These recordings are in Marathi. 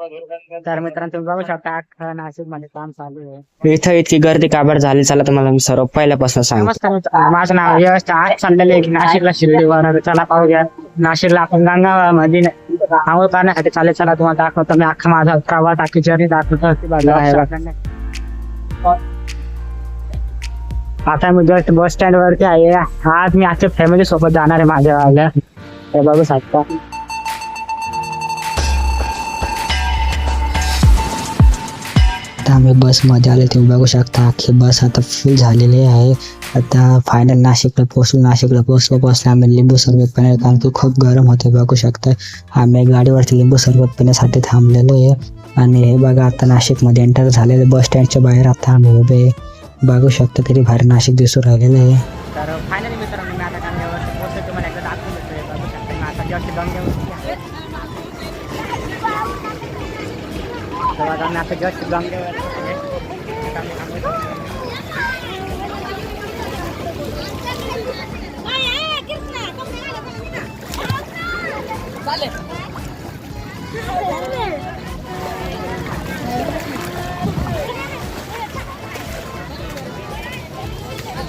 तर मित्रांनो तुम्ही बघू शकता अख्खा नाशिक मध्ये काम चालू आहे. इथं इतकी गर्दी काबर झाली चला तुम्हाला मी सर्व पहिल्यापासून सांगतो. नमस्कार मित्रांनो, माझं नाव यश. आज चाललेलं आहे नाशिकला शिर्डीवर. चला पाहूया नाशिकला आपण गंगा मध्ये आंघोळ करण्यासाठी चालेल. चला तुम्हाला दाखवतो मी अख्खा माझा प्रवास अख्खी जर्नी दाखवतो. आता मी जस्ट बस स्टँड वरती आहे. आज मी आजच्या फॅमिली सोबत जाणार आहे माझ्या गावाला. हे बघू शकता. आता आम्ही बसमध्ये आले तुम्ही बघू शकता अख्खी बस आता फुल झालेली आहे. आता फायनल नाशिकला पोहोचलो आम्ही लिंबू सरबत पिण्यासाठी, कारण की खूप गरम होते. बघू शकता आम्ही गाडीवरती लिंबू सरबत पिण्यासाठी थांबलेलो आहे. आणि हे बघा आता नाशिकमध्ये एंटर झालेले बस स्टँडच्या बाहेर आता आम्ही उभे बघू शकता किती भारी नाशिक दिसून राहिलेलं आहे. तर फायनली मित्रांनो मी आता गंगेवरती पोहोचलो. तुम्हाला एकदा दाखवून देतोय. बघू शकता मी आता जस्ट गंगेवरती आहे. तेव्हा मी आता जस्ट गंगेवरती आहे.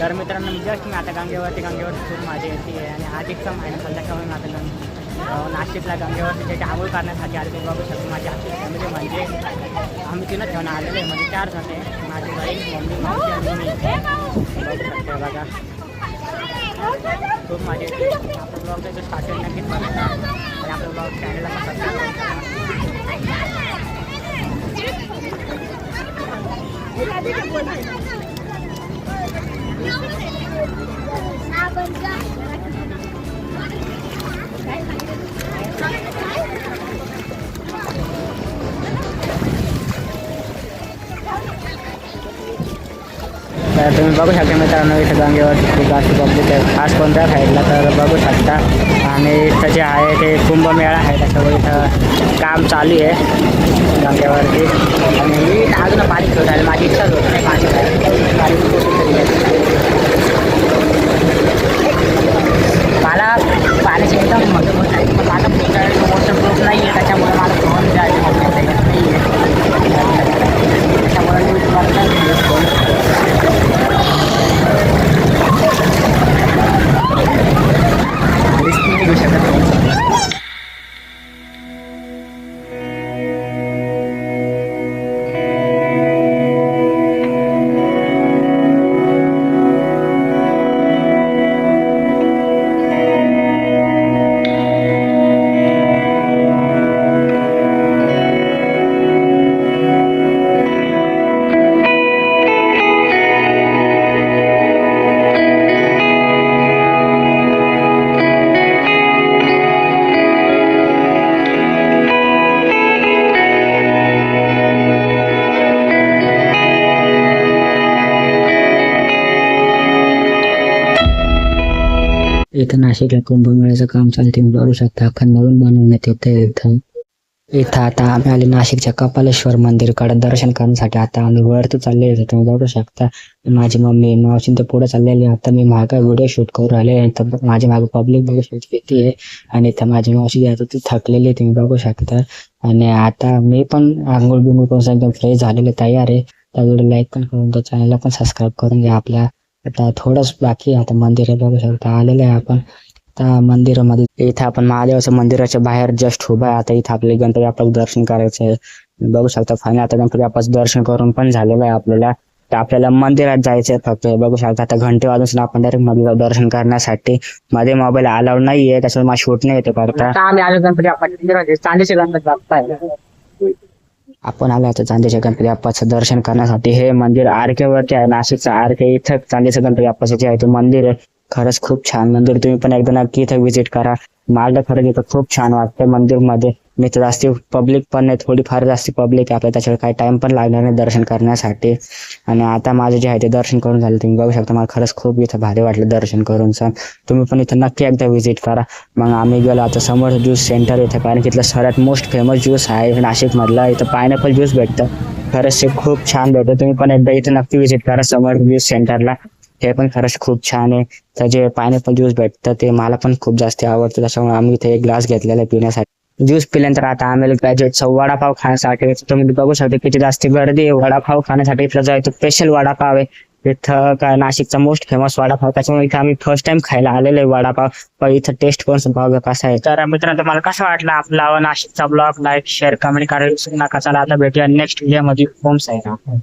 तर मित्रांनो जस्ट मी आता गंगेवरती खूप माझी येते आहे. आणि आज एकदम आहे संध्याकाळी आता नाशिकला गंगेवरती त्याची आंघोळ करण्यासाठी आले. तुम्ही बघू शकतो माझी आजची फॅमिली म्हणजे आम्ही तिनं ठेवून आलेलो आहे. म्हणजे 4 जण आहे. माझी बहीण, मम्मी, मावशी आणि मी. बघू शकता बघा खूप माझी येते. आपलं ब्लॉग त्याचं स्टार्टिंग नक्कीच बघा आणि आपलं ब्लॉग चॅनलला पण सबस्क्राईब करा. तर तुम्ही बघू शकता मित्रांनो इथं गंगेवरती खूप जास्त पब्लिक आहे. खास कोणत्या साईडला तर बघू शकता. आणि इथं जे आहे ते कुंभमेळा आहे त्याच्यावर इथं काम चालू आहे गंगेवरती. आणि मी अजून पाणी खेळत आहे. माझी इच्छाच होत नाही मला पाण्याची एकदम मदत होत आहे. पण माझा मोठं प्रूफ नाही आहे त्याच्यामुळे मला फोन द्यायची नाही आहे. त्याच्यामुळे मी तुम्हाला फोन घेऊ शकत नाही. इथं नाशिकला कुंभमेळ्याचं काम चालू तुम्ही बघू शकता. अख्खा नवीन बनवण्यात येतं. इथं आता आम्ही आले नाशिकच्या कपालेश्वर मंदिरकडे दर्शन करण्यासाठी. आता आम्ही वरती चाललेलो तुम्ही बघू शकता. माझी मम्मी मावशी ते पुढे चाललेली. आता मी मागे व्हिडिओ शूट करू राहिले. तर माझी मागे पब्लिक बघू शकते किती आहे. आणि इथं माझी मावशी जी आहे ती थकलेली आहे तुम्ही बघू शकता. आणि आता मी पण आंघोळ बिंघोळ करून एकदम फ्रेश झालेले तयार आहे. त्या व्हिडिओ लाईक पण करून तो चॅनलला पण सबस्क्राईब करून घ्या. आपल्या आता थोडंच बाकी आहे. आता मंदिर बघू शकता आलेलं आहे आपण आता मंदिरामध्ये. इथं आपण महादेवाच्या मंदिराच्या बाहेर जस्ट उभा आहे. आता इथं आपले गणपती बाप्पाचं दर्शन करायचं आहे. बघू शकता फायनल आता गणपती बाप्पाचं दर्शन करून पण झालेलं आहे आपल्याला. तर आपल्याला मंदिरात जायचं आहे फक्त. बघू शकता आता घंटे वाजून आपण डायरेक्ट मंदिरात दर्शन करण्यासाठी. मध्ये मोबाईल अलाउड नाही आहे त्याच्यामुळे मला शूट नाही येते करता. आम्ही आलो गणपती बाप्पा चांदीचे गणपती बाप्पा आहे. आपण आलो आता चांदीच्या गणपती बाप्पाचं दर्शन करण्यासाठी. हे मंदिर आरकेवरती आहे. नाशिकचं आरके इथं चांदीचं गणपती बाप्पाचं जे आहे ते मंदिर आहे. खरंच खूप छान मंदिर. तुम्ही पण एकदा नक्की इथं व्हिजिट करा. मला खरंच इथं खूप छान वाटतं मंदिरमध्ये. मी तर जास्ती पब्लिक पण नाही, थोडीफार जास्ती पब्लिक आहे आपल्याला. त्याच्यावर काही टाइम पण लागणार नाही दर्शन करण्यासाठी. आणि आता माझं जे आहे ते दर्शन करून झालं तुम्ही बघू शकता. मला खरंच खूप इथं भारी वाटलं दर्शन करून. तुम्ही पण इथं नक्की एकदा व्हिजिट करा. मग आम्ही गेलो आता समोर ज्यूस सेंटर इथं, कारण की इथलं सर्वात मोस्ट फेमस ज्यूस आहे नाशिकमधला. इथं पायनॅपल ज्यूस भेटतं. खरंच ते खूप छान भेटतं. तुम्ही पण एकदा इथं नक्की व्हिजिट करा समोर ज्यूस सेंटरला. हे पण खरंच खूप छान आहे. तर जे पायनॅपल ज्यूस भेटतं ते मला पण खूप जास्त आवडतं. त्याच्यामुळे आम्ही इथे एक ग्लास घेतलेला आहे पिण्यासाठी. ज्यूस पिल्यानंतर आता आम्ही ग्रॅज्युएटचा वडापाव खाण्यासाठी येतो. तुम्ही बघू शकता किती जास्त गर्दी आहे वडापाव खाण्यासाठी. इथला जो आहे तो स्पेशल वडापाव आहे. इथं काय नाशिकचा मोस्ट फेमस वडापाव, त्याच्यामुळे इथं आम्ही फर्स्ट टाइम खायला आलेलो आहे वडापाव. पण इथं टेस्ट करून बघा कसा आहे. तर मित्रांनो तुम्हाला कसं वाटलं आपला नाशिकचा ब्लॉग, लाईक शेअर कमेंट करायला विसरू नका. चला आता भेटूया नेक्स्ट व्हिडिओ मध्ये. ओम साईराम.